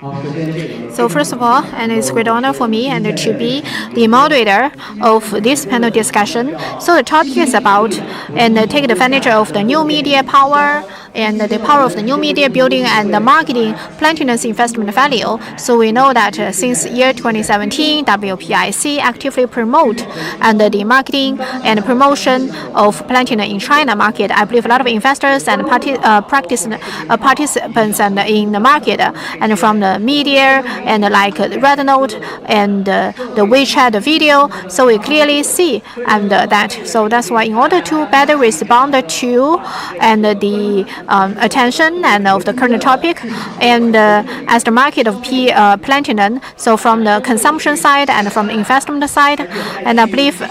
So first of all, and it's a great honor for me and to be the moderator of this panel discussion. So the topic is about and take advantage of the new media power and the power of the new media building and the marketing platinum's investment value. So we know that since year 2017, WPIC actively promote and the marketing and promotion of platinum in China market. I believe a lot of investors and participants and in the market and from the media and like Rednote and the WeChat video. So we clearly see and that. So that's why in order to better respond to and the attention and of the current topic and as the market of platinum. So from the consumption side and from the investment side, and I believe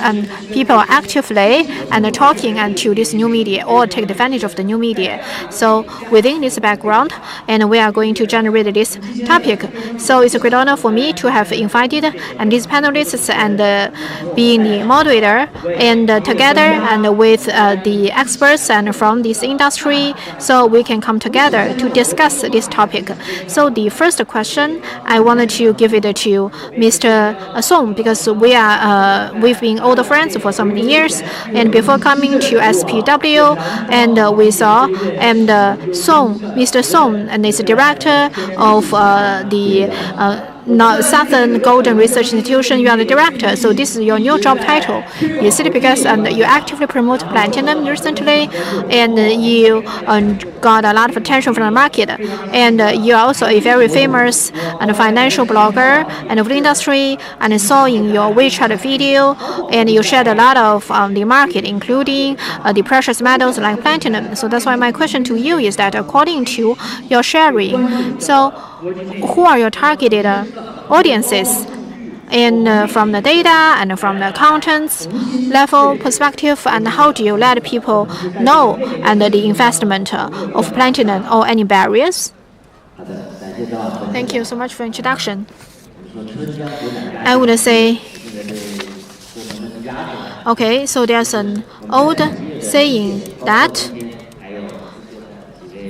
people are actively and talking and to this new media or take advantage of the new media. So within this background, and we are going to generate this topic. So it's a great honor for me to have invited and these panelists and being the moderator and together and with the experts and from this industry, so we can come together to discuss this topic. So the first question I wanted to give it to Mr. Song because we've been old friends for so many years, and before coming to SPW, and we saw and Mr. Song, and is director of the Southern Golden Research Institution. You are the director, so this is your new job title. You see it because you actively promote platinum recently, and you got a lot of attention from the market. And you are also a very famous and financial blogger and of the industry. And I saw in your WeChat video, and you shared a lot of the market, including the precious metals like platinum. So that's why my question to you is that according to your sharing, so who are your targeted audiences? And from the data and from the contents level perspective, and how do you let people know and the investment of platinum or any barriers? Thank you so much for introduction. I would say, okay, so there's an old saying that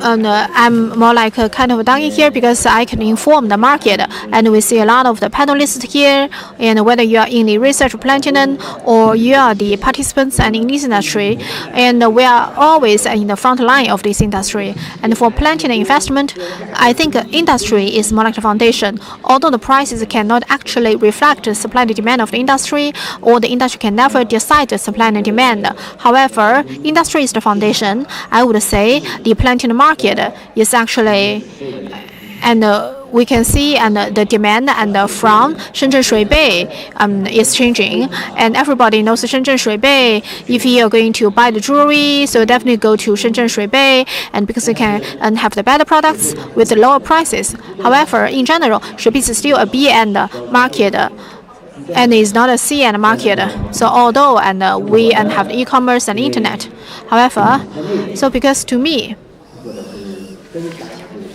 and I'm more like kind of down in here because I can inform the market, and we see a lot of the panelists here, and whether you are in the research platinum or you are the participants and in this industry, and we are always in the front line of this industry. And for platinum investment, I think industry is more like the foundation. Although the prices cannot actually reflect the supply and demand of the industry, or the industry can never decide the supply and demand. However, industry is the foundation. I would say the platinum market is actually, and we can see and the demand and from Shenzhen Shuibei is changing, and everybody knows Shenzhen Shuibei. If you are going to buy the jewelry, so definitely go to Shenzhen Shuibei, and because you can have the better products with the lower prices. However, in general, Shuibei is still a B-end market. And it's not a C-end market. So although we have the e-commerce and internet, however, so because to me,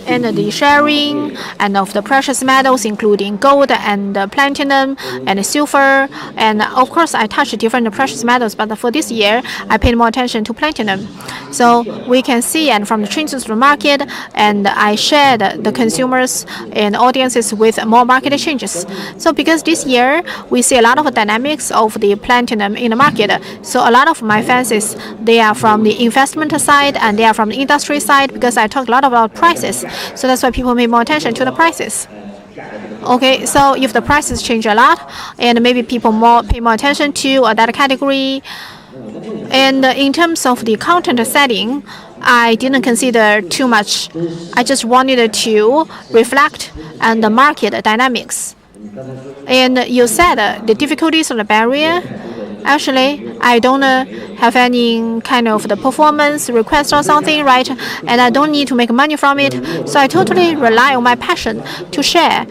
and the sharing and of the precious metals, including gold and platinum and silver, and of course I touched different precious metals, but for this year I paid more attention to platinum. So we can see, and from the changes to the market, and I shared the consumers and audiences with more market changes. So because this year we see a lot of dynamics of the platinum in the market, so a lot of my fans they are from the investment side and they are from the industry side, because I talk a lot about prices. So that's why people pay more attention to the prices. Okay, so if the prices change a lot, and maybe people pay more attention to that category. And in terms of the content setting, I didn't consider too much. I just wanted to reflect on the market dynamics. And you said the difficulties of the barrier. Actually, I don't have any kind of the performance request or something, right? And I don't need to make money from it. So I totally rely on my passion to share.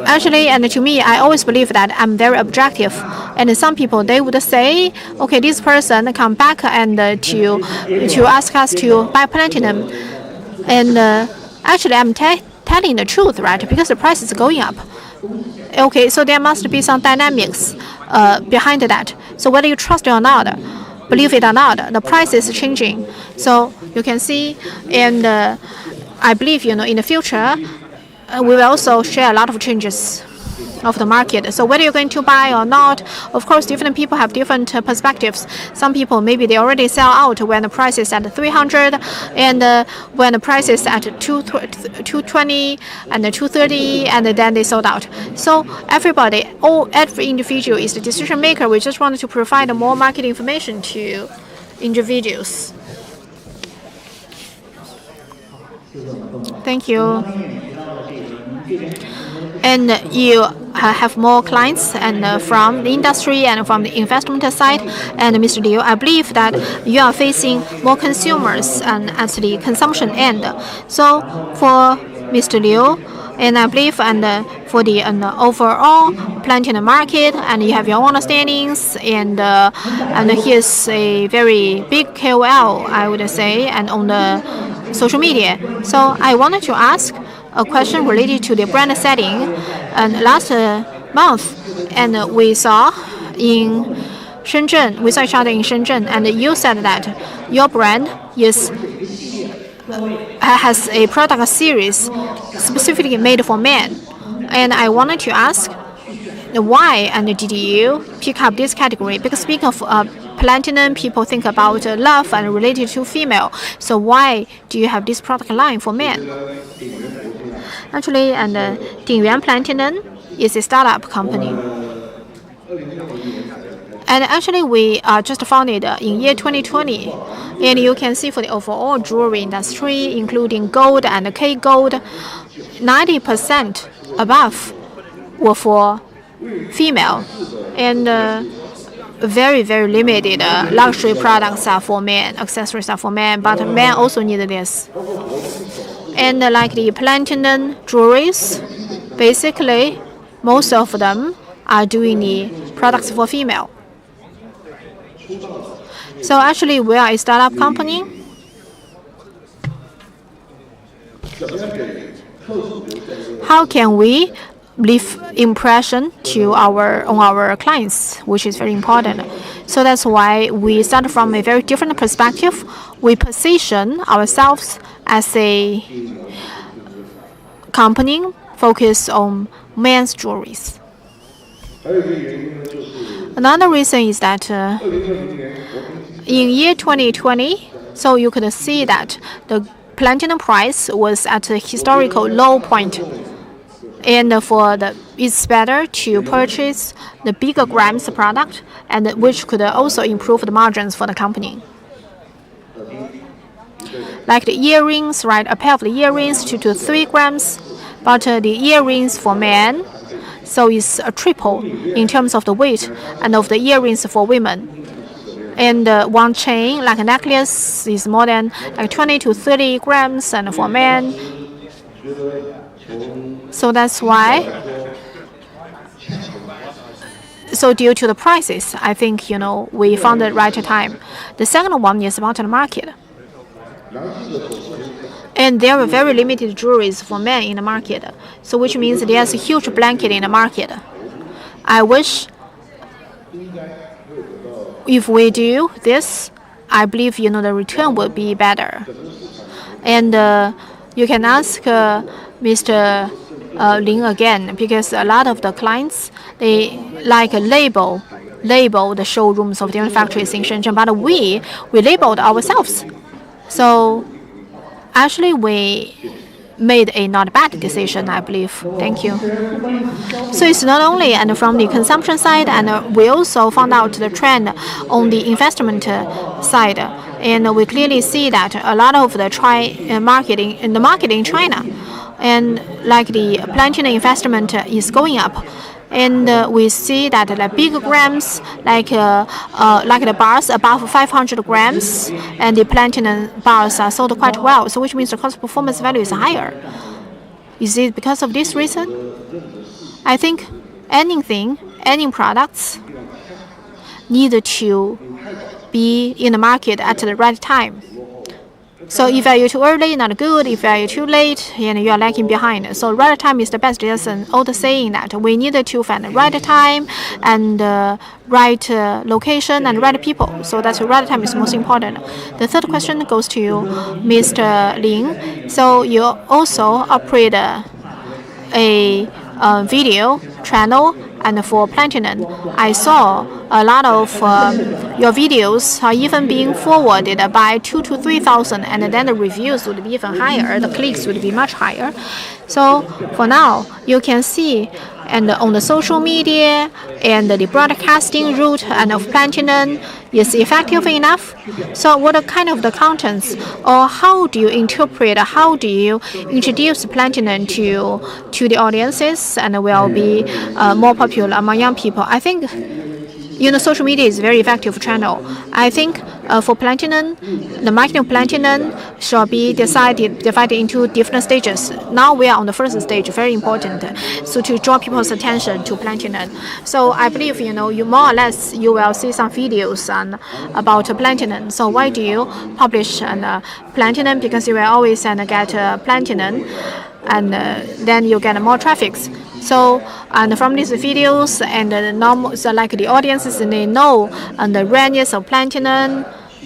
Actually, and to me, I always believe that I'm very objective. And some people, they would say, okay, this person come back and to ask us to buy platinum. And actually, I'm telling the truth, right? Because the price is going up. Okay, so there must be some dynamics behind that. So whether you trust it or not, believe it or not, the price is changing. So you can see, and I believe, in the future, we will also share a lot of changes of the market. So whether you're going to buy or not, of course, different people have different perspectives. Some people, maybe they already sell out when the price is at 300, and when the price is at 220 and 230, and then they sold out. So everybody, every individual is the decision maker. We just wanted to provide more market information to individuals. Thank you. And you have more clients and from the industry and from the investment side. And Mr. Liu, I believe that you are facing more consumers and at the consumption end. So for Mr. Liu, and I believe for the overall platinum market, and you have your own understandings, and he is a very big KOL, I would say, and on the social media. So I wanted to ask a question related to the brand setting. And last month, and we saw in Shenzhen, we saw each other in Shenzhen, and you said that your brand has a product series specifically made for men. And I wanted to ask why and did you pick up this category? Because speaking of platinum, people think about love and related to female. So why do you have this product line for men? Actually, and Dingyuan Platinum is a startup company. And actually, we just founded in year 2020. And you can see for the overall jewelry industry, including gold and K gold, 90% above were for female. And very, very limited luxury products are for men, accessories are for men, but men also need this. And like the platinum jewelries, basically, most of them are doing the products for female. So actually, we are a startup company. How can we leave impression to our clients, which is very important. So that's why we start from a very different perspective. We position ourselves as a company focused on men's jewelries. Another reason is that in year 2020, so you could see that the platinum price was at a historical low point. And it's better to purchase the bigger grams product, and which could also improve the margins for the company. Like the earrings, right? A pair of the earrings 2 to 3 grams, but the earrings for men, so it's a triple in terms of the weight, and of the earrings for women. And one chain, like a necklace, is more than like 20 to 30 grams, and for men. So that's why. So due to the prices, I think we found the right time. The second one is about the market. And there are very limited jewelries for men in the market. So which means there's a huge blanket in the market. I wish if we do this, I believe the return will be better. And you can ask Mr. Lin again, because a lot of the clients, they like label the showrooms of different factories in Shenzhen, but we labeled ourselves. So actually we made a not bad decision, I believe. Thank you. So it's not only and from the consumption side, and we also found out the trend on the investment side, and we clearly see that a lot of the market in China, and like the platinum investment is going up. And we see that the big grams, like the bars above 500 grams, and the platinum bars are sold quite well. So which means the cost performance value is higher. Is it because of this reason? I think any products need to be in the market at the right time. So if you are too early, not good. If you are too late, you are lagging behind. So right time is the best. There's an old saying that we need to find the right time and right location and right people. So that's the right time is most important. The third question goes to Mr. Lin. So you also operate a video channel, and for platinum, I saw a lot of your videos are even being forwarded by 2,000 to 3,000, and then the reviews would be even higher, the clicks would be much higher. So for now, you can see and on the social media and the broadcasting route and of platinum is effective enough. So what are kind of the contents, or how do you interpret, how do you introduce platinum to the audiences and will be more popular among young people? I think social media is a very effective channel. I think for platinum, the marketing of platinum shall be divided into different stages. Now we are on the first stage, very important, so to draw people's attention to platinum. So I believe you more or less you will see some videos about platinum. So why do you publish platinum? Because you will always get platinum, and then you get more traffic. So, and from these videos and normal, so like the audiences, they know and the rareness of platinum,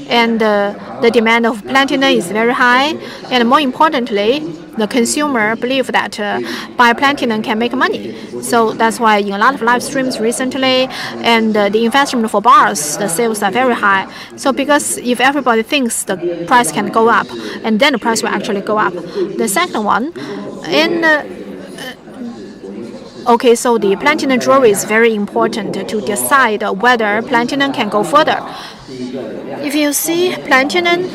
and the demand of platinum is very high. And more importantly, the consumer believe that buy platinum can make money. So that's why in a lot of live streams recently, and the investment for bars, the sales are very high. So because if everybody thinks the price can go up, and then the price will actually go up. The second one, okay, so the platinum jewelry is very important to decide whether platinum can go further. If you see platinum,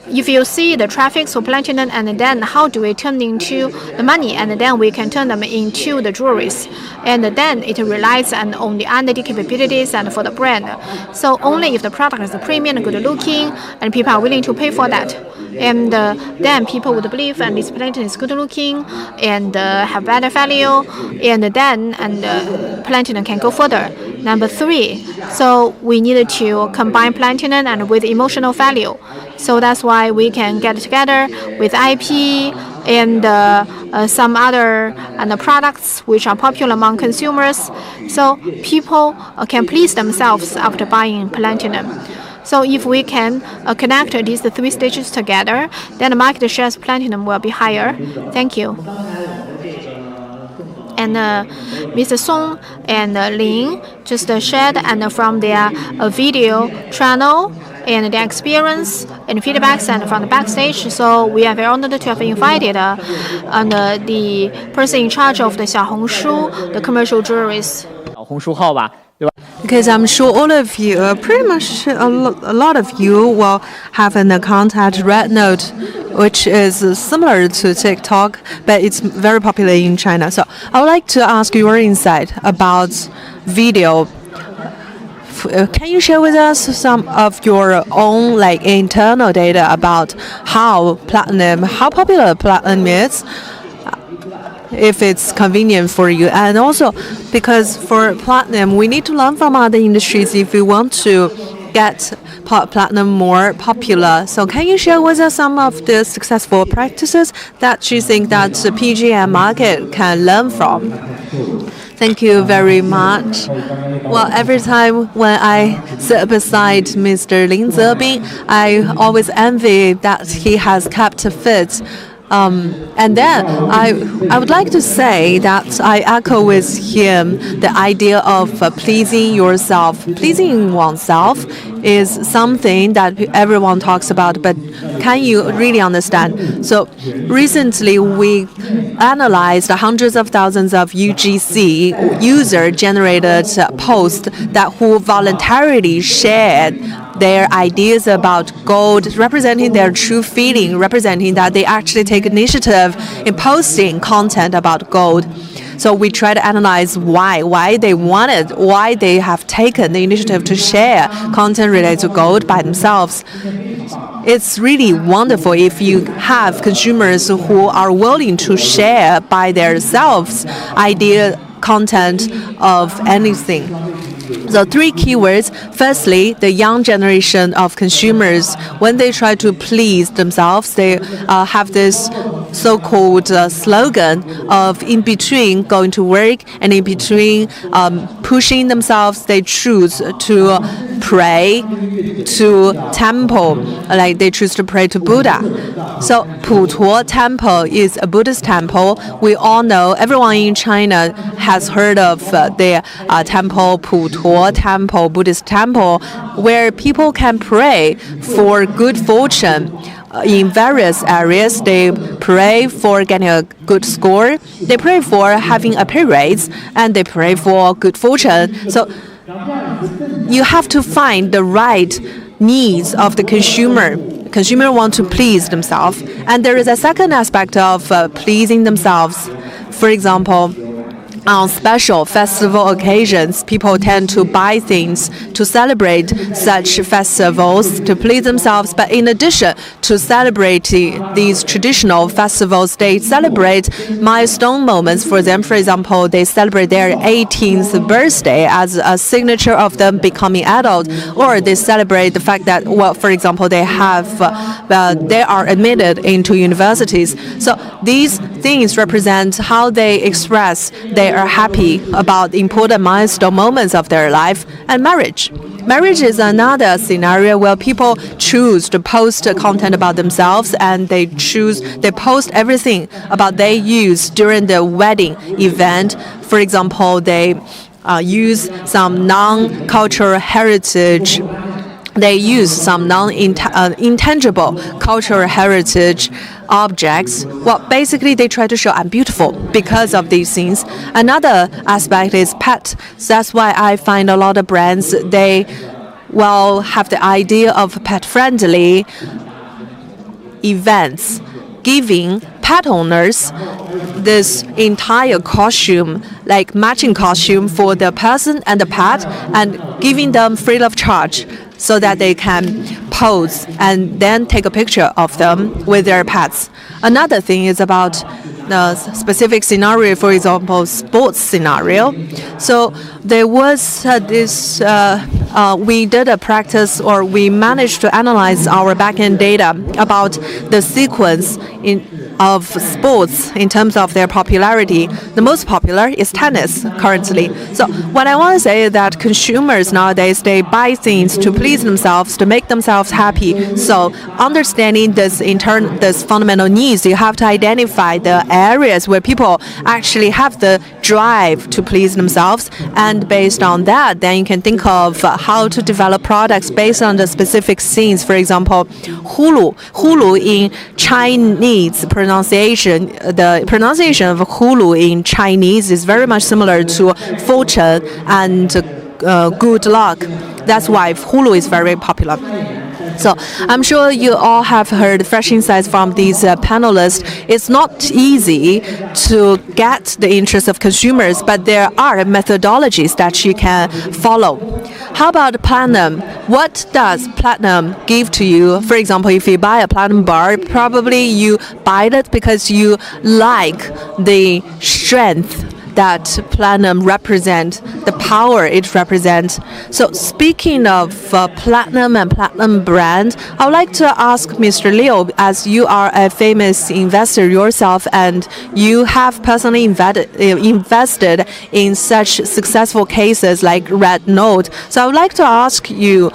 if you see the traffic for platinum, and then how do we turn into the money, and then we can turn them into the jewelries, and then it relies on the R&D capabilities and for the brand. So only if the product is premium and good looking, and people are willing to pay for that, and then people would believe and this platinum is good looking and have better value, and then platinum can go further. Number 3, so we needed to combine platinum and with emotional value. So that's why we can get together with IP and some other products which are popular among consumers. So people can please themselves after buying platinum. So if we can connect these 3 stages together, then the market share of platinum will be higher. Thank you. And Mr. Song and Lin just shared and from their video channel and their experience and feedbacks and from the backstage. So we are very honored to have invited the person in charge of the Xiaohongshu, the commercial jewelries. Because I'm sure all of you, pretty much a lot of you will have an account at Rednote, which is similar to TikTok, but it's very popular in China. So I would like to ask your insight about video. Can you share with us some of your own internal data about how popular platinum is? If it's convenient for you, and also because for platinum we need to learn from other industries if we want to get platinum more popular. So can you share with us some of the successful practices that you think that the PGM market can learn from? Thank you very much. Well, every time when I sit beside Mr. Lin Zebin, I always envy that he has kept fit. And then I would like to say that I echo with him the idea of pleasing yourself. Pleasing oneself is something that everyone talks about, but can you really understand? So recently we analyzed hundreds of thousands of UGC user-generated posts that who voluntarily shared their ideas about gold, representing their true feeling, representing that they actually take initiative in posting content about gold. So we try to analyze why they have taken the initiative to share content related to gold by themselves. It's really wonderful if you have consumers who are willing to share by themselves idea content of anything. So 3 keywords. Firstly, the young generation of consumers, when they try to please themselves, they have this so-called slogan of in between going to work and in between pushing themselves, they choose to pray to temple, like they choose to pray to Buddha. So Putuo Temple is a Buddhist temple. We all know, everyone in China has heard of the temple, Putuo Temple, Buddhist temple, where people can pray for good fortune. In various areas, they pray for getting a good score, they pray for having a pay raise, and they pray for good fortune. So you have to find the right needs of the consumer. Consumer want to please themselves, and there is a second aspect of pleasing themselves. For example, on special festival occasions, people tend to buy things to celebrate such festivals to please themselves. But in addition to celebrating these traditional festivals, they celebrate milestone moments for them. For example, they celebrate their 18th birthday as a signature of them becoming adult, or they celebrate the fact that, well, for example, they are admitted into universities. So these things represent how they express they are happy about important milestone moments of their life. And marriage is another scenario where people choose to post content about themselves, and they post everything about their use during the wedding event. For example, they use some non-cultural heritage. They use some intangible cultural heritage objects. Well, basically, they try to show I'm beautiful because of these things. Another aspect is pet. So that's why I find a lot of brands, they have the idea of pet-friendly events, giving pet owners this entire costume, like matching costume for the person and the pet, and giving them free of charge, so that they can pose and then take a picture of them with their pets. Another thing is about the specific scenario, for example, sports scenario. So there was we did a practice, or we managed to analyze our backend data about the sequence of sports in terms of their popularity. The most popular is tennis currently. So what I want to say is that consumers nowadays, they buy things to please themselves, to make themselves happy. So understanding this fundamental needs, you have to identify the areas where people actually have the drive to please themselves, and based on that, then you can think of how to develop products based on the specific scenes. For example, hulu in Chinese pronunciation, the pronunciation of hulu in Chinese is very much similar to fortune and good luck. That's why hulu is very popular. So I'm sure you all have heard fresh insights from these panelists. It's not easy to get the interest of consumers, but there are methodologies that you can follow. How about platinum? What does platinum give to you? For example, if you buy a platinum bar, probably you buy it because you like the strength that platinum represents, the power it represents. So speaking of platinum and platinum brand, I would like to ask Mr. Liu, as you are a famous investor yourself and you have personally invested in such successful cases like Rednote. So I would like to ask you,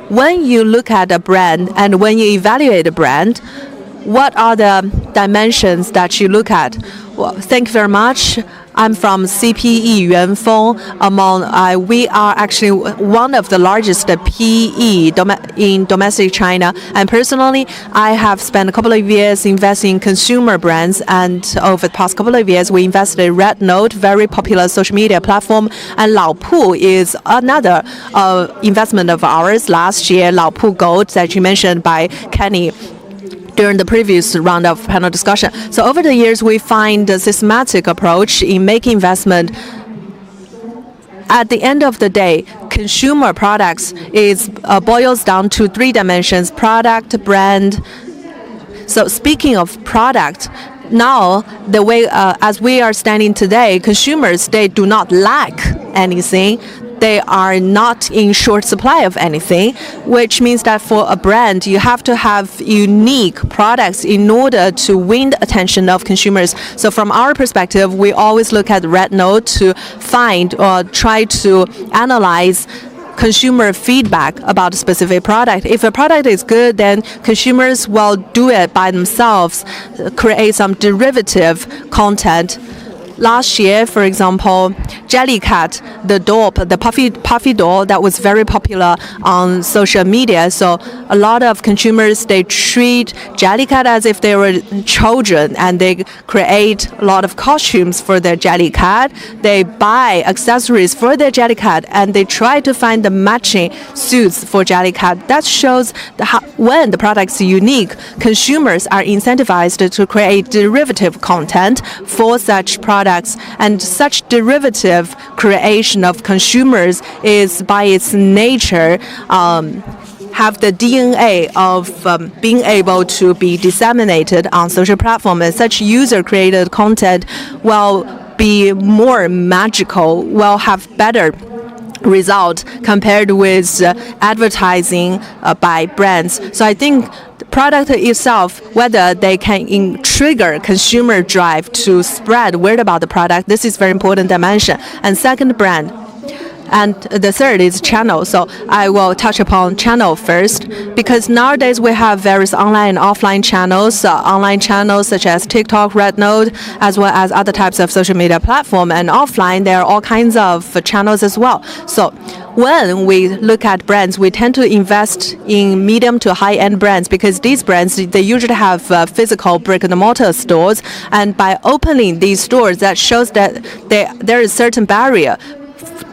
when you look at a brand and when you evaluate a brand, what are the dimensions that you look at? Well, thank you very much. I'm from CPE Yuanfeng. We are actually one of the largest PE in domestic China. And personally, I have spent a couple of years investing in consumer brands. And over the past couple of years, we invested in Rednote, very popular social media platform. And Laopu is another investment of ours. Last year, Laopu Gold, that you mentioned by Kenny during the previous round of panel discussion. So over the years, we find a systematic approach in making investment. At the end of the day, consumer products boils down to three dimensions: product, brand. So speaking of product, now the way as we are standing today, consumers, they do not lack anything. They are not in short supply of anything, which means that for a brand, you have to have unique products in order to win the attention of consumers. So from our perspective, we always look at Rednote to find or try to analyze consumer feedback about a specific product. If a product is good, then consumers will do it by themselves, create some derivative content. Last year, for example, Jellycat, the doll, the puffy doll that was very popular on social media. So a lot of consumers, they treat Jellycat as if they were children, and they create a lot of costumes for their Jellycat. They buy accessories for their Jellycat, and they try to find the matching suits for Jellycat. That shows when the product is unique, consumers are incentivized to create derivative content for such products. And such derivative creation of consumers is by its nature have the DNA of being able to be disseminated on social platform, and such user-created content will be more magical, will have better result compared with advertising by brands. So I think the product itself, whether they can trigger consumer drive to spread word about the product, this is very important dimension. And second, brand. And the third is channel. So I will touch upon channel first, because nowadays we have various online and offline channels. Online channels such as TikTok, Rednote, as well as other types of social media platform. And offline, there are all kinds of channels as well. So when we look at brands, we tend to invest in medium to high-end brands, because these brands, they usually have physical brick-and-mortar stores. And by opening these stores, that shows that there is certain barrier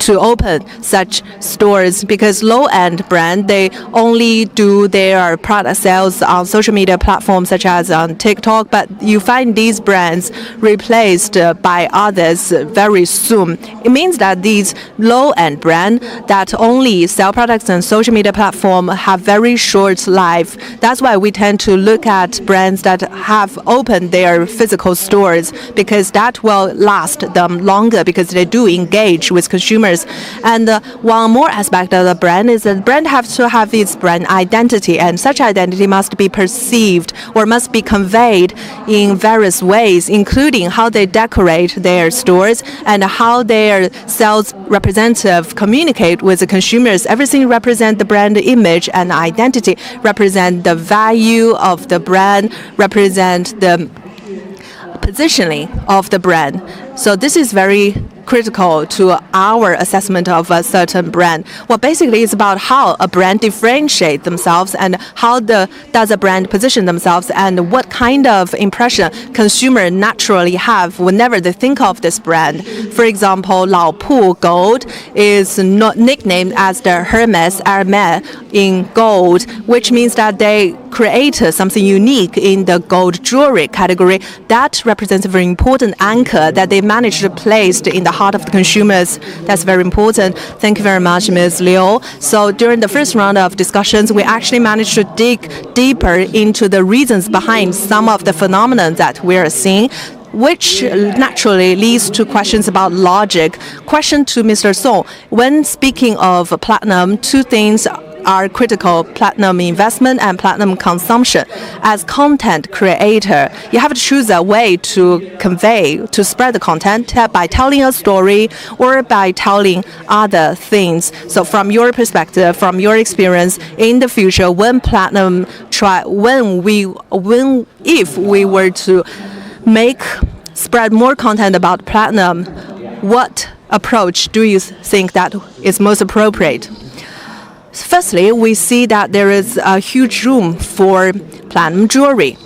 to open such stores, because low-end brand, they only do their product sales on social media platforms such as on TikTok, but you find these brands replaced by others very soon. It means that these low-end brands that only sell products on social media platform have very short life. That's why we tend to look at brands that have opened their physical stores, because that will last them longer, because they do engage with consumers. And one more aspect of the brand is that the brand has to have its brand identity, and such identity must be perceived or must be conveyed in various ways, including how they decorate their stores and how their sales representative communicate with the consumers. Everything represents the brand image and identity, represent the value of the brand, represent the positioning of the brand. So this is very critical to our assessment of a certain brand. Well, basically, it's about how a brand differentiates themselves, and how does a brand position themselves, and what kind of impression consumers naturally have whenever they think of this brand. For example, Lao Pu Gold is not nicknamed as the Hermes in gold, which means that they created something unique in the gold jewelry category. That represents a very important anchor that they managed to place in the heart of the consumers. That's very important. Thank you very much, Ms. Liu. So during the first round of discussions, we actually managed to dig deeper into the reasons behind some of the phenomena that we are seeing, which naturally leads to questions about logic. Question to Mr. Song. When speaking of platinum, two things are critical: platinum investment and platinum consumption. As content creator, you have to choose a way to convey, to spread the content by telling a story or by telling other things. So from your perspective, from your experience in the future, when platinum if we were to spread more content about platinum, what approach do you think that is most appropriate? Firstly, we see that there is a huge room for platinum jewelry.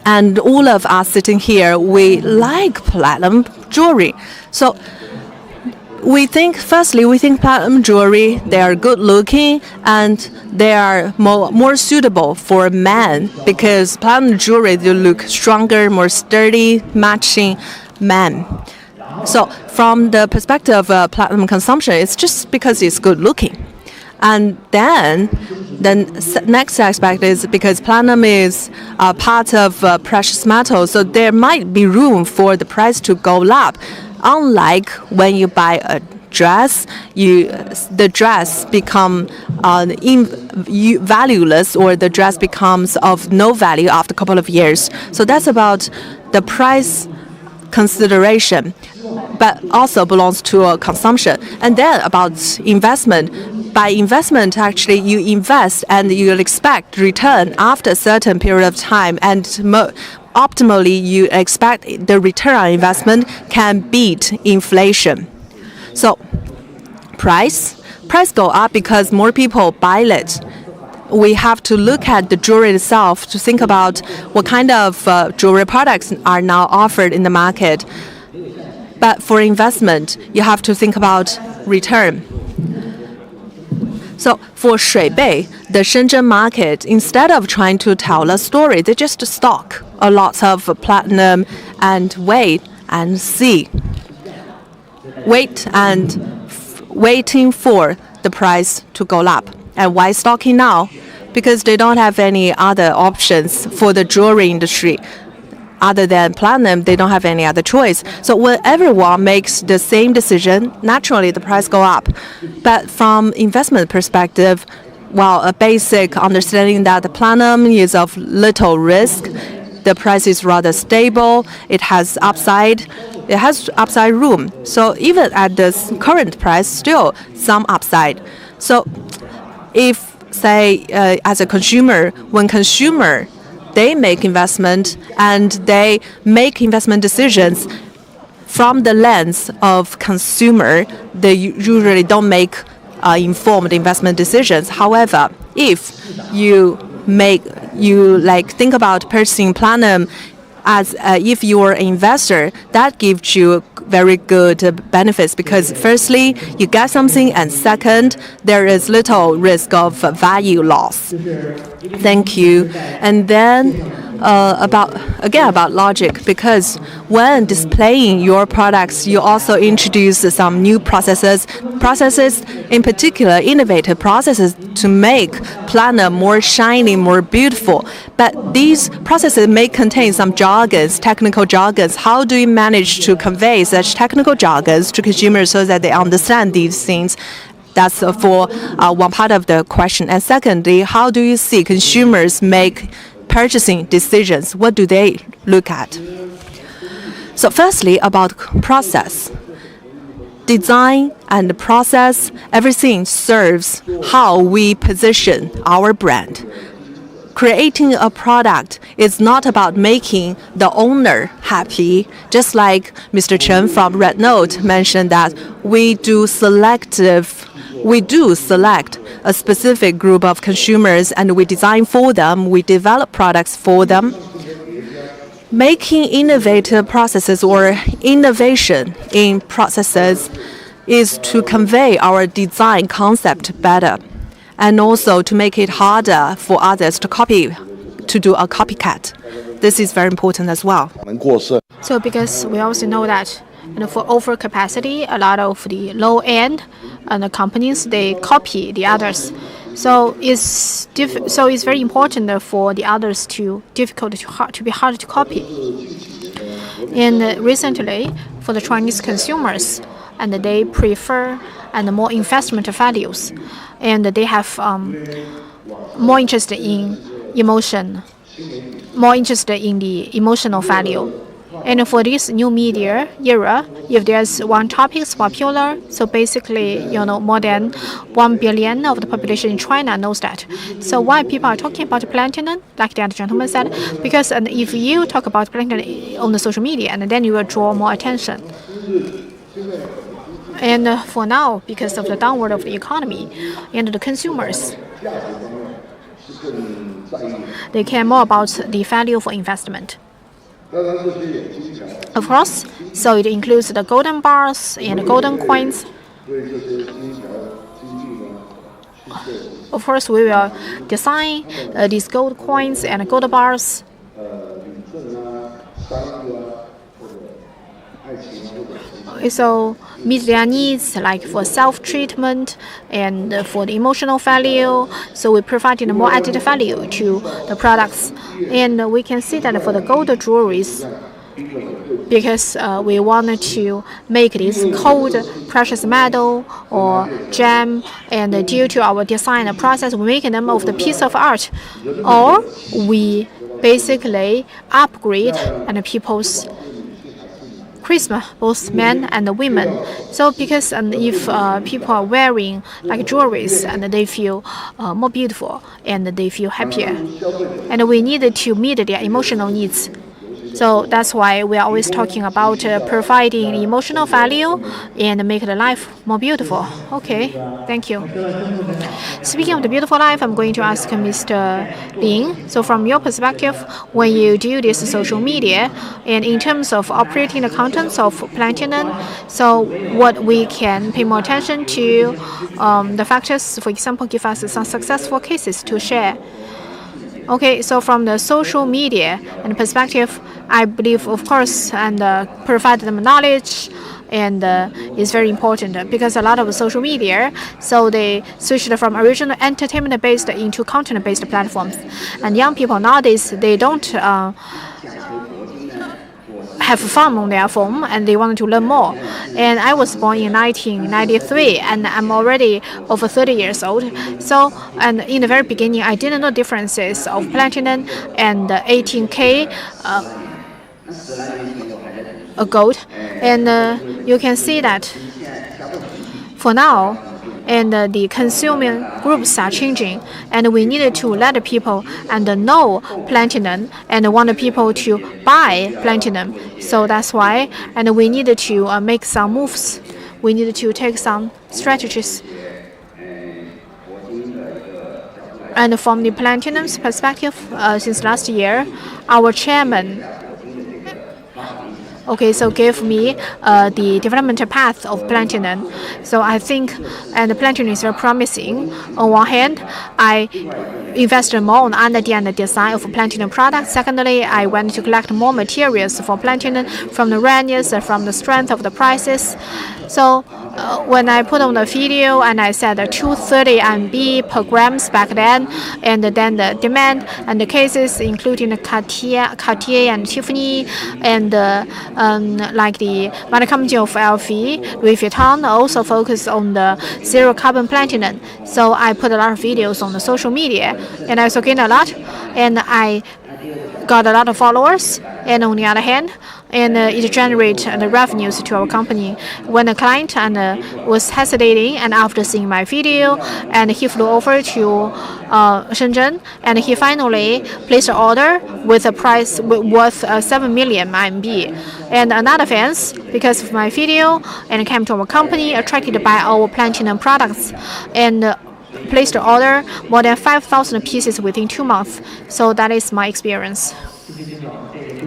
And all of us sitting here, we like platinum jewelry. So we think platinum jewelry, they are good looking, and they are more suitable for men, because platinum jewelry, they look stronger, more sturdy, matching men. So from the perspective of platinum consumption, it's just because it's good looking. And then the next aspect is because platinum is a part of precious metal, so there might be room for the price to go up. Unlike when you buy a dress, the dress become valueless, or the dress becomes of no value after a couple of years. So that's about the price consideration, but also belongs to consumption. And then about investment. By investment, actually, you invest and you'll expect return after a certain period of time. And optimally, you expect the return on investment can beat inflation. So price go up because more people buy it. We have to look at the jewelry itself to think about what kind of jewelry products are now offered in the market. But for investment, you have to think about return. So for Shuibei, the Shenzhen market, instead of trying to tell a story, they just stock a lot of platinum and wait and see. Waiting for the price to go up. And why stocking now? Because they don't have any other options for the jewelry industry. Other than platinum, they don't have any other choice. So when everyone makes the same decision, naturally the price go up. But from investment perspective, well, a basic understanding that the platinum is of little risk, the price is rather stable, it has upside room. So even at this current price, still some upside. So if, say, as a consumer, when consumer they make investment and they make investment decisions from the lens of consumer, they usually don't make informed investment decisions. However, if you think about purchasing platinum as if you are an investor, that gives you very good benefits because firstly, you get something, and second, there is little risk of value loss. Thank you. And then about logic, because when displaying your products, you also introduce some new processes in particular, innovative processes to make platinum more shiny, more beautiful. But these processes may contain some jargons, technical jargons. How do you manage to convey such technical jargons to consumers so that they understand these things? That's for one part of the question. And secondly, how do you see consumers make purchasing decisions? What do they look at? So firstly, about process. Design and process, everything serves how we position our brand. Creating a product is not about making the owner happy. Just like Mr. Chen from Rednote mentioned that we do select a specific group of consumers and we design for them, we develop products for them. Making innovative processes or innovation in processes is to convey our design concept better, and also to make it harder for others to copy, to do a copycat. This is very important as well. So because we also know that for overcapacity, a lot of the low end and the companies, they copy the others. So it's very important for the others to be hard to copy. And recently, for the Chinese consumers, and they prefer and more investment values, and they have more interest in emotion, more interest in the emotional value. And for this new media era, if there's one topic is popular, so basically, more than 1 billion of the population in China knows that. So why people are talking about platinum, like the other gentleman said, because if you talk about platinum on the social media, and then you will draw more attention. And for now, because of the downward of the economy and the consumers, they care more about the value for investment. Of course, so it includes the golden bars and the golden coins. Of course, we will design these gold coins and gold bars. So meet their needs, like for self-treatment and for the emotional value. So we provided more added value to the products. And we can see that for the gold jewelries, because we wanted to make this cold precious metal or gem, and due to our design process, we make them of the piece of art, or we basically upgrade and people's charisma, both men and women. So because if people are wearing like jewelries and they feel more beautiful and they feel happier, and we need to meet their emotional needs. So that's why we are always talking about providing emotional value and make the life more beautiful. Okay, thank you. Speaking of the beautiful life, I'm going to ask Mr. Lin. So from your perspective, when you do this social media, and in terms of operating the contents of Platinum, so what we can pay more attention to, the factors, for example, give us some successful cases to share. Okay, so from the social media and perspective, I believe, of course, and provide them knowledge, and is very important because a lot of social media, so they switched from original entertainment-based into content-based platforms, and young people nowadays they don't have fun on their phone and they want to learn more. And I was born in 1993 and I'm already over 30 years old. So, and in the very beginning, I didn't know differences of platinum and 18K gold. And you can see that for now, and the consuming groups are changing, and we needed to let the people and know platinum and want the people to buy platinum. So that's why, and we needed to make some moves. We needed to take some strategies. And from the platinum's perspective, since last year, our chairman so gave me the development path of platinum. So I think, and the platinum is very promising. On one hand, I invested more on R&D and the design of platinum products. Secondly, I went to collect more materials for platinum from the rareness, from the strength of the prices. So when I put on the video and I said 230 MB per grams back then, and then the demand and the cases including Cartier and Tiffany, and like the manufacturing of LV, Louis Vuitton also focus on the zero carbon platinum. So I put a lot of videos on the social media, and I also gained a lot, and I got a lot of followers. And on the other hand, and it generates the revenues to our company. When the client was hesitating, and after seeing my video, and he flew over to Shenzhen, and he finally placed an order with a price worth 7 million RMB. And another fans, because of my video, and came to our company, attracted by our platinum products, and placed the order more than 5,000 pieces within 2 months. So that is my experience.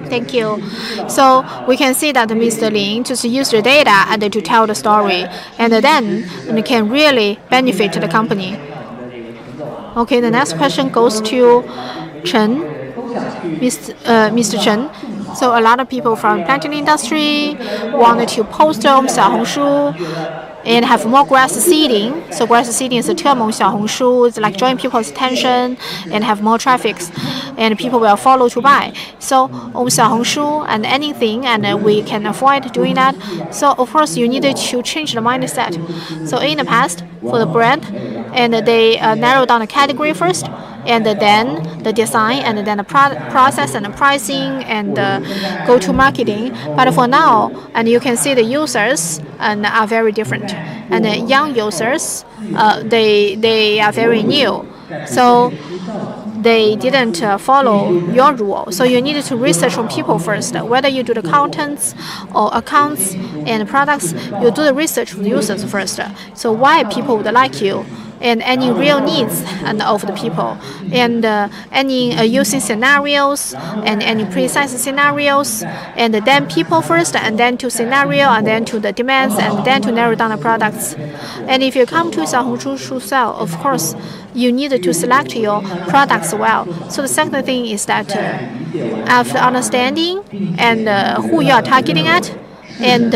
Thank you. So we can see that Mr. Lin just used the data and to tell the story, and then it can really benefit the company. Okay, the next question goes to Chen, Mr. Chen. So a lot of people from platinum industry wanted to post on Xiaohongshu and have more grass seeding. So grass seeding is a term on Xiaohongshu. It's like drawing people's attention and have more traffic, and people will follow to buy. So on Xiaohongshu and anything, and we can avoid doing that. So of course you needed to change the mindset. So in the past, for the brand, and they narrow down the category first, and then the design, and then the process and the pricing, and go to marketing. But for now, and you can see the users and are very different. And the young users, they are very new. So they didn't follow your rule. So you needed to research on people first. Whether you do the contents or accounts and products, you do the research with users first. So why people would like you, and any real needs and of the people, and any using scenarios and any precise scenarios, and then people first, and then to scenario, and then to the demands, and then to narrow down the products. And if you come to Xiaohongshu to sell, of course, you need to select your products well. So the second thing is that after understanding and who you are targeting at, and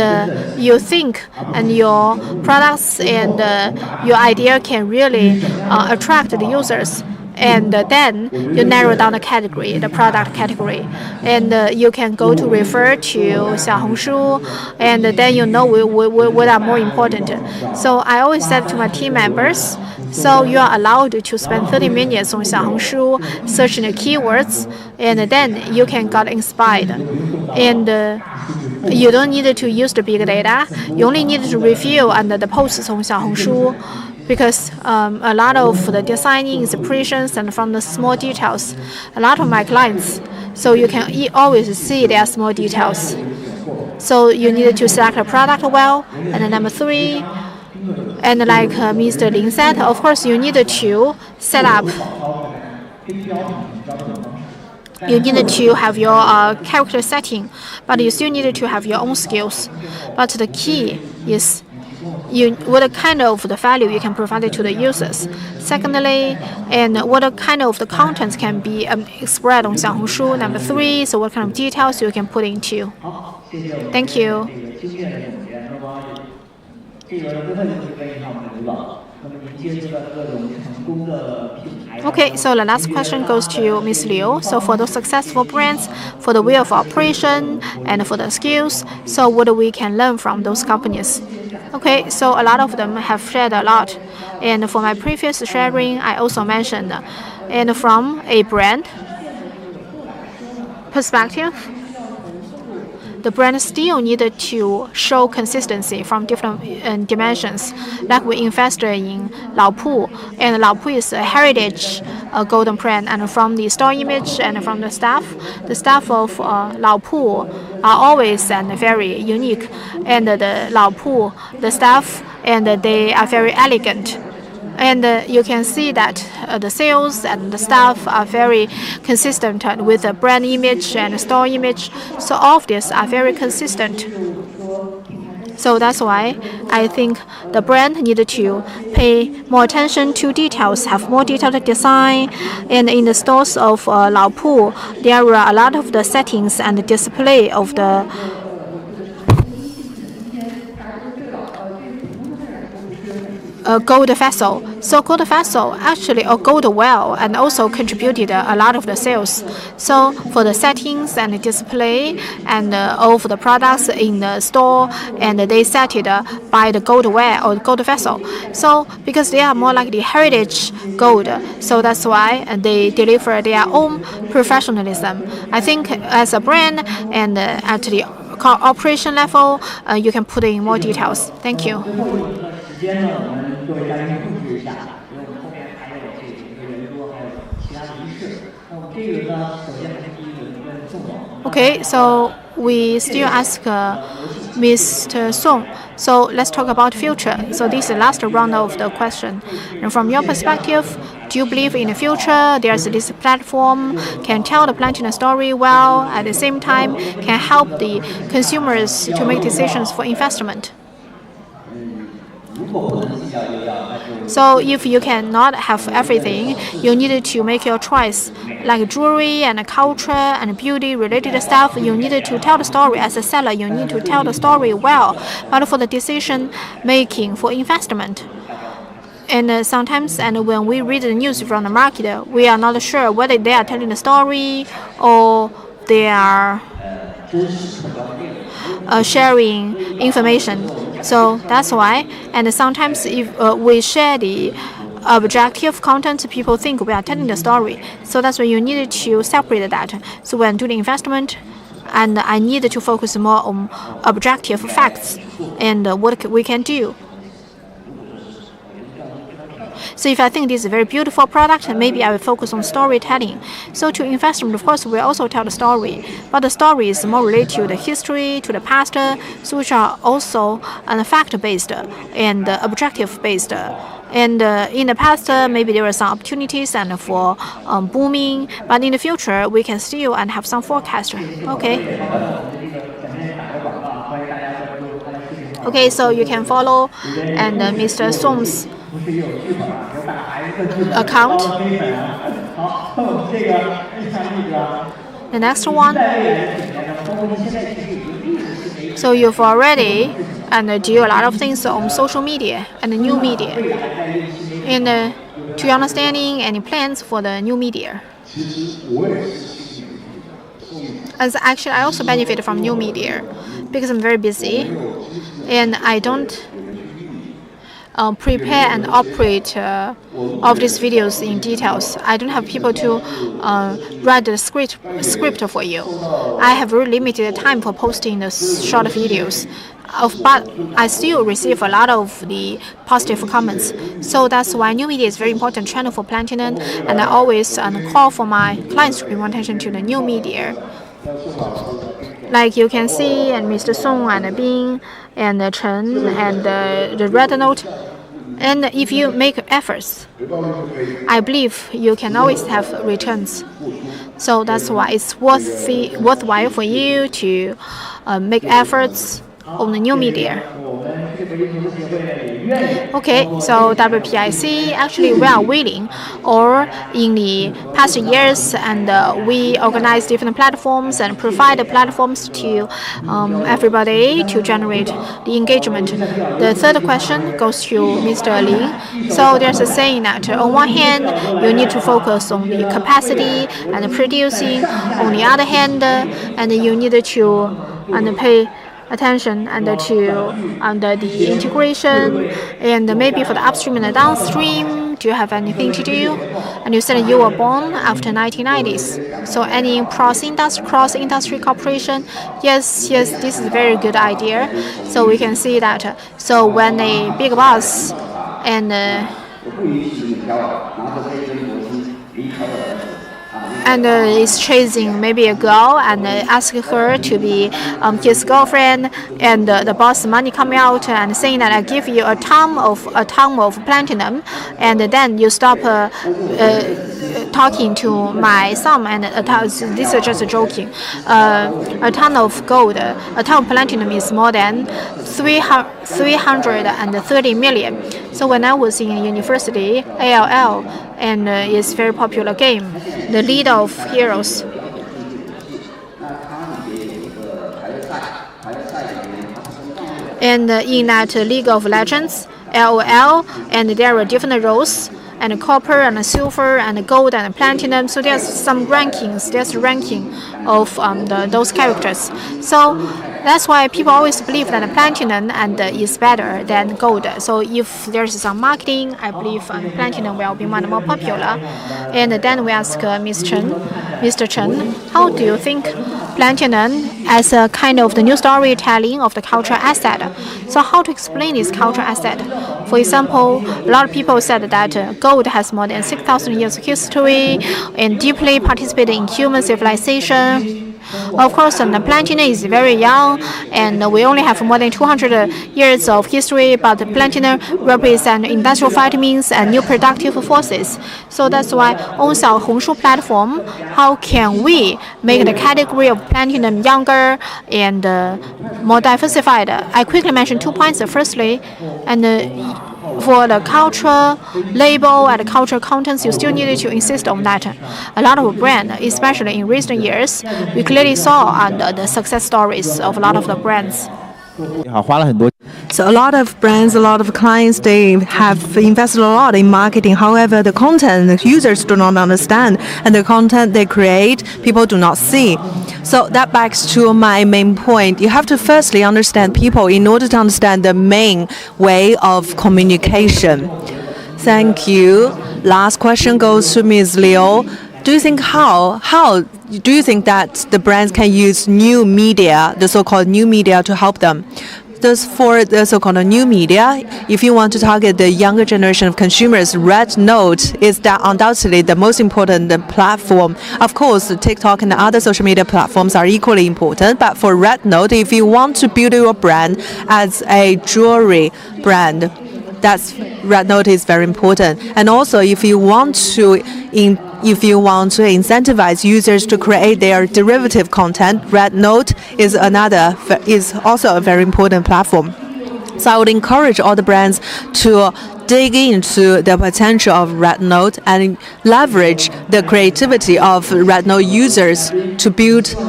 you think and your products and your idea can really attract the users, and then you narrow down the category, the product category, and you can go to refer to Xiaohongshu, and then you know what are more important. So I always said to my team members, so you are allowed to spend 30 minutes on Xiaohongshu searching the keywords, and then you can get inspired. And you don't need to use the big data. You only need to review and the posts on Xiaohongshu, because a lot of the designing inspirations and from the small details, a lot of my clients, so you can always see their small details. So you need to select a product well. And then number 3, and like Mr. Lin said, of course you need to set up. You need to have your character setting, but you still need to have your own skills. But the key is what kind of the value you can provide it to the users. Secondly, and what kind of the contents can be expressed on Xiaohongshu. Number 3, so what kind of details you can put into. Thank you. Okay, so the last question goes to Ms. Liu. So for those successful brands, for the way of operation and for the skills, so what we can learn from those companies? Okay, so a lot of them have shared a lot. And for my previous sharing, I also mentioned, and from a brand perspective, the brand still needed to show consistency from different dimensions. Like we invested in Laopu, and Laopu is a heritage golden brand, and from the store image and from the staff of Laopu are always and very unique. And the Laopu, the staff, and they are very elegant. And you can see that the sales and the staff are very consistent with the brand image and store image. So all of these are very consistent. So that's why I think the brand needed to pay more attention to details, have more detailed design. And in the stores of Laopu, there were a lot of the settings and the display of the gold vessel. So gold vessel actually, or gold well, and also contributed a lot of the sales. So for the settings and the display and of the products in the store, and they set it by the gold well or gold vessel. So because they are more like the heritage gold, so that's why they deliver their own professionalism. I think as a brand and at the operation level, you can put in more details. Thank you. Okay, so we still ask Mr. Song. So let's talk about future. So this is the last round of the question. And from your perspective, do you believe in the future there's this platform can tell the planting story well, at the same time can help the consumers to make decisions for investment? So if you cannot have everything, you need to make your choice. Like jewelry and culture and beauty related stuff, you need to tell the story. As a seller, you need to tell the story well. But for the decision making for investment, and sometimes, and when we read the news from the market, we are not sure whether they are telling the story or they are sharing information. So that's why. And sometimes if we share the objective content, people think we are telling the story. So that's why you need to separate that. So when doing investment, and I need to focus more on objective facts and what we can do. So if I think this is a very beautiful product, maybe I will focus on storytelling. So to investment, of course, we also tell the story. But the story is more related to the history, to the past, so which are also fact-based and objective-based. And in the past, maybe there were some opportunities and for booming. But in the future, we can still and have some forecast. Okay. Okay, so you can follow and Mr. Song's account. The next one. So you've already and do a lot of things on social media and new media. And to your understanding, any plans for the new media? As actually, I also benefit from new media because I'm very busy and I don't prepare and operate of these videos in details. I don't have people to write the script for you. I have very limited time for posting the short videos. But I still receive a lot of the positive comments. So that's why new media is very important channel for Platinum, and I always call for my clients to pay more attention to the new media. Like you can see, and Mr. Song and Bing and Chen and the Rednote. And if you make efforts, I believe you can always have returns. So that's why it's worthwhile for you to make efforts on the new media. Okay, so WPIC, actually we are willing, or in the past years, and we organize different platforms and provide the platforms to everybody to generate the engagement. The third question goes to Mr. Lin. So there's a saying that on one hand, you need to focus on the capacity and producing. On the other hand, and you need to pay attention and to under the integration, and maybe for the upstream and the downstream. Do you have anything to do? And you said you were born after 1990s. So any cross-industry cooperation? Yes, this is a very good idea. So we can see that. So when a big boss and is chasing maybe a girl and ask her to be his girlfriend, and the boss money coming out and saying that I give you a ton of platinum, and then you stop talking to my son, and this is just joking. A ton of gold, a ton of platinum is more than 330 million. So when I was in university, ALL, and it's a very popular game, the League of Heroes. And in that League of Legends, LOL, and there are different roles, and copper and silver and gold and platinum. So there's some rankings. There's ranking of those characters. So that's why people always believe that platinum is better than gold. So if there's some marketing, I believe platinum will be much more popular. And then we ask Mr. Chen, how do you think platinum as a kind of the new storytelling of the cultural asset? So how to explain this cultural asset? For example, a lot of people said that gold has more than 6,000 years of history and deeply participated in human civilization. Of course, the platinum is very young, and we only have more than 200 years of history, but the platinum represents industrial vitamins and new productive forces. So that's why on our Hongshu platform, how can we make the category of platinum younger and more diversified? I quickly mention 2 points. Firstly, for the cultural label and cultural contents, you still need to insist on that. A lot of brands, especially in recent years, we clearly saw the success stories of a lot of the brands. So a lot of brands, a lot of clients, they have invested a lot in marketing. However, the content the users do not understand, and the content they create, people do not see. So that backs to my main point. You have to firstly understand people in order to understand the main way of communication. Thank you. Last question goes to Ms. Liu. Do you think how do you think that the brands can use new media, the so-called new media, to help them? Thus, for the so-called new media, if you want to target the younger generation of consumers, Rednote is that undoubtedly the most important platform. Of course, TikTok and other social media platforms are equally important, but for Rednote, if you want to build your brand as a jewelry brand, that's Rednote is very important. And also, if you want to incentivize users to create their derivative content, Rednote is also a very important platform. So I would encourage all the brands to dig into the potential of Rednote and leverage the creativity of Rednote users to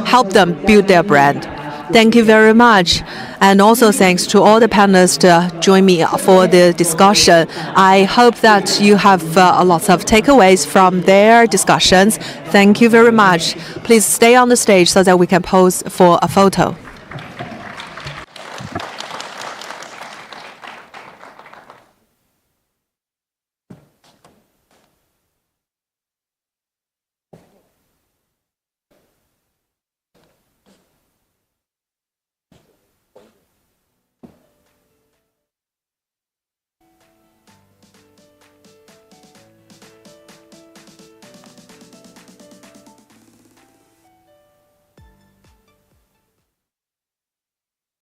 help them build their brand. Thank you very much. And also thanks to all the panelists to join me for the discussion. I hope that you have a lot of takeaways from their discussions. Thank you very much. Please stay on the stage so that we can pose for a photo.